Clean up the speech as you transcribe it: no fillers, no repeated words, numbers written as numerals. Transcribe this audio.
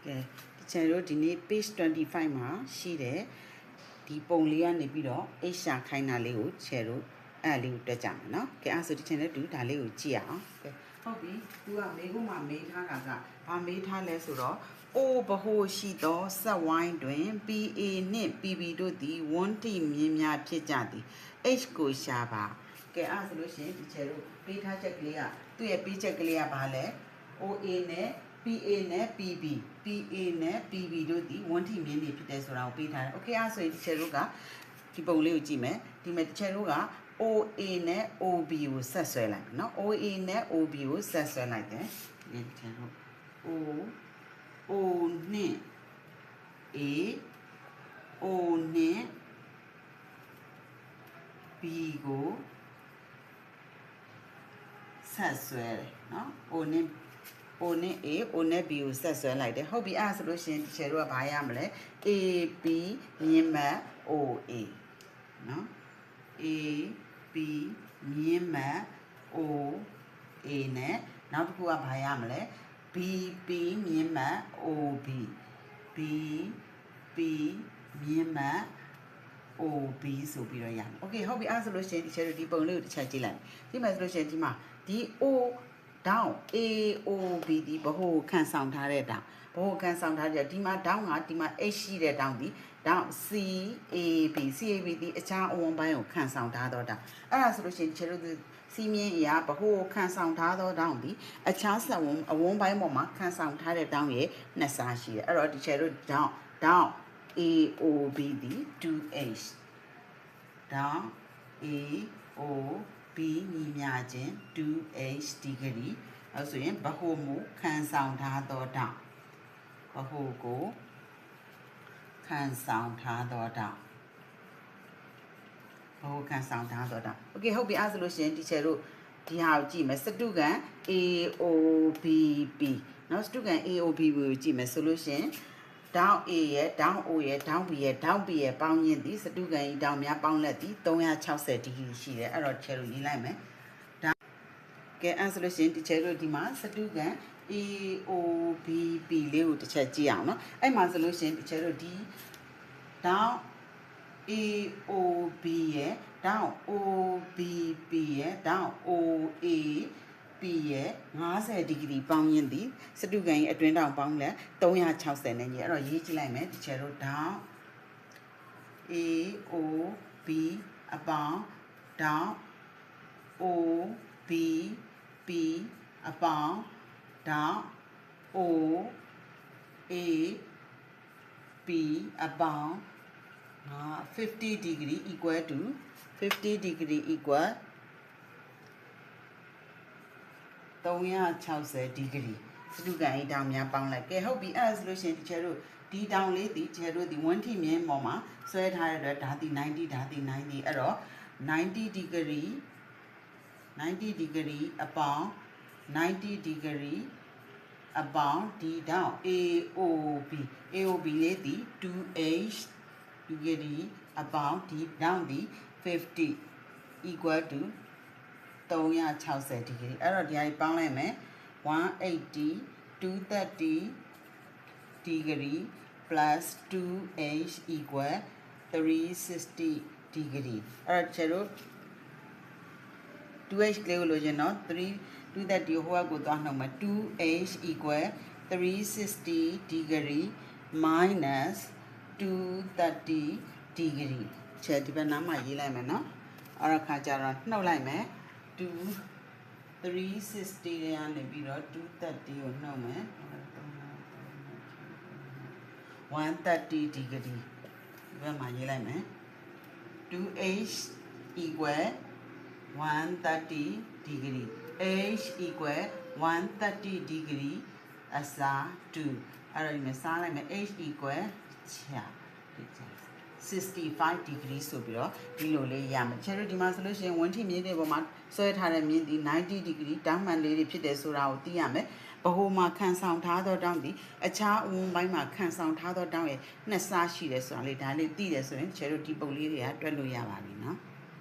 ကဲကျွန်တော်တို့ဒီနေ့ page 25မှာရှိတဲ့ဒီပုံလေးကနေပြီးတော့ h ရှာခိုင်းတာလေးကိုချဲတို့အဲ့လေးကိုတွက်ကြမယ်နော်ကဲအဲ့ဆိုဒီ channel တူဒါလေးကိုကြည့်အောင်ကဲဟုတ်ပြီသူကမေးခွန်းမှာမေးထားတာကဘာမေးထားလဲဆိုတော့ O ဘဟုရှိသောဆက်ဝိုင်းတွင် PA နှင့် PB တို့သည်1တိမြင်းများဖြစ်ကြသည် H ကိုရှာပါကဲအဲ့ဆိုလို့ရှိရင်ဒီချဲတို့ပေးထားချက်ကလေးကသူ့ရဲ့ပေးချက်ကလေးကဘာလဲ OA နဲ့ PA နဲ့ PB PA နဲ့ PB တို့ဒီ1ထိမြင်းနေဖြစ်တယ်ဆိုတာကိုပေးထားတယ်။ Okay အဲ့ဆိုရင်ဒီချက်တို့ကဒီပုံလေးကိုကြည့်မယ်။ဒီမှာဒီချက်တို့က OA နဲ့ OB ကိုဆက်ဆွဲလိုက်မယ်နော်။ OA နဲ့ OB ကိုဆက်ဆွဲလိုက်တယ်။ဒီချက်တို့ O နဲ့ A O နဲ့ B ကိုဆက်ဆွဲတယ်နော်။ O နဲ့ A O နဲ့ B ကိုဆက်ဆွဲလိုက်တယ်ဟုတ်ပြီအဲ့ဆိုလို့ရှိရင်ဒီချေတို့ကဘာရမလဲ AB မြင်းမတ် OA နော် AB မြင်းမတ် OA နဲ့နောက်တစ်ခုကဘာရမလဲ BP မြင်းမတ် OB BP မြင်းမတ် OB ဆိုပြီးတော့ရမယ်โอเคဟုတ်ပြီအဲ့ဆိုလို့ရှိရင်ဒီချေတို့ဒီပုံလေးကိုတစ်ချက်ကြည့်လိုက်ဒီမှာဆိုလို့ရှိရင်ဒီမှာဒီ O down AOB ဒီဘဟုခန့်ဆောင်ထားတဲ့တောင်ဘဟုခန့်ဆောင်ထားတဲ့ဒီမှာ down ကဒီမှာ H ရှိတဲ့တောင်ဒီ down CAB ဒီအခြားအဝန်းပိုင်းကိုခန့်ဆောင်ထားတော့တောင်အဲ့ဒါဆိုလို့ရှိရင်ခြေတို့စီးမြင်းအရာဘဟုခန့်ဆောင်ထားတော့တောင်ဒီအခြားဆက်ဝန်းအဝန်းပိုင်းပေါ်မှာခန့်ဆောင်ထားတဲ့တောင်ရဲ့နှစ်စားရှိတယ်အဲ့တော့ဒီခြေတို့ down AOB ဒီ 2H down AOB ညီမျှခြင်း 2H degree အဲ့ဆိုရင်ဘဟုမူခံဆောင်ထားသောတောင်ဘဟုကိုခံဆောင်ထားသောတောင်ဘဟုခံဆောင်ထားသောတောင်โอเคဟုတ်ပြီအဲ့ဆိုလို့ရှိရင်ဒီချေတို့ဒီဟာကိုကြည့်မယ်စတုကန် AOBB နော်စတုကန် AOBB ကိုကြည့်မယ်ဆိုလို့ရှိရင်down A ရဲ့ down O ရဲ့ down B ရဲ့ down B ရဲ့ပေါင်းရင်းဒီစတုကန်ကြီးတောင်များပေါင်းလက်ဒီ360ဒီဂရီရှိတယ်အဲ့တော့ချေတို့ရေးလိုက်မယ်ကဲအဲ့ဆိုလို့ရှိရင်ဒီချဲတို့ဒီမှာစတုကန် AOBB လေးကိုတစ်ချက်ကြည့်အောင်နော်အဲ့မှာဆိုလို့ရှိရင်ဒီချဲတို့ဒီ down AOB ရဲ့ down OBB ရဲ့ down OAB ရဲ့50ဒီဂရီပေါင်းရင်းဒီစတုကန်ရဲ့အတွင်းတောင်ပေါင်းလက်360နဲ့ညီအဲ့တော့ရေးကြည့်လိုက်မယ်ဒီချဲတို့ down AOB အပေါင်း down OBB အပေါင်း down OAB အပေါင်း50 degree equal to 50 degree equal 360 degree စတုကန်ကြီးတောင်များပေါင်းလိုက်ကဲဟုတ်ပြီအဲ့ဒါဆိုလို့ရှိရင်ဒီချေတို့ဒီတောင်လေးဒီချေတို့ဒီ1ထိမြင်းပေါ်မှာဆွဲထားတဲ့အတွက်ဒါဒီ90ဒါဒီ90အဲ့တော့90 degree 90 degree အပေါင်း90 degree အပေါင်းဒီတောင် AOB လေးဒီ 2H degree အပေါင်းဒီတောင်ဒီ50 equal to 360 degree အဲ့တော့ဒီဟာပေါင်းလိုက်မယ်180 230 degree plus 2H equal 360 degree အဲ့တော့ကျတော့ 2H ကလေးကိုလိုချင်တော့230ဟိုကကိုသွားနှုတ်မှာ 2H equal 360 degree minus 230 degree ချက်ဒီဘက်နားမှာရေးလိုက်မယ်နော်အဲ့တော့ခါကြတော့နှုတ်လိုက်မယ်360ရနေပြီးတော့230ကိုနှုတ်မယ်130 degree ဒီဘက်မှာရေးလိုက်မယ် 2H equal 130 degree H equal 130 degree အစား2အဲ့တော့ဒီမှာစားလိုက်မယ် H equal 65 degree ဆိုပြီးတော့ဒီလိုလေးရမယ်ချယ်တို့ဒီမှာဆိုလို့ရှိရင်1ထိမြင်းတွေပေါ်မှာဆွဲထားတဲ့မြင်းဒီ90 degree တောင်းမှန်လေးတွေဖြစ်တယ်ဆိုတာကိုသိရမယ်ဘဟုမှာခံဆောင်ထားသောတောင်းဒီအခြားအဝန်းပိုင်းမှာခံဆောင်ထားသောတောင်းရဲ့နှစ်စားရှိတယ်ဆိုတာလေဒါလေးသိတယ်ဆိုရင်ချယ်တို့ဒီပုံလေးတွေကတွက်လို့ရပါပြီနော်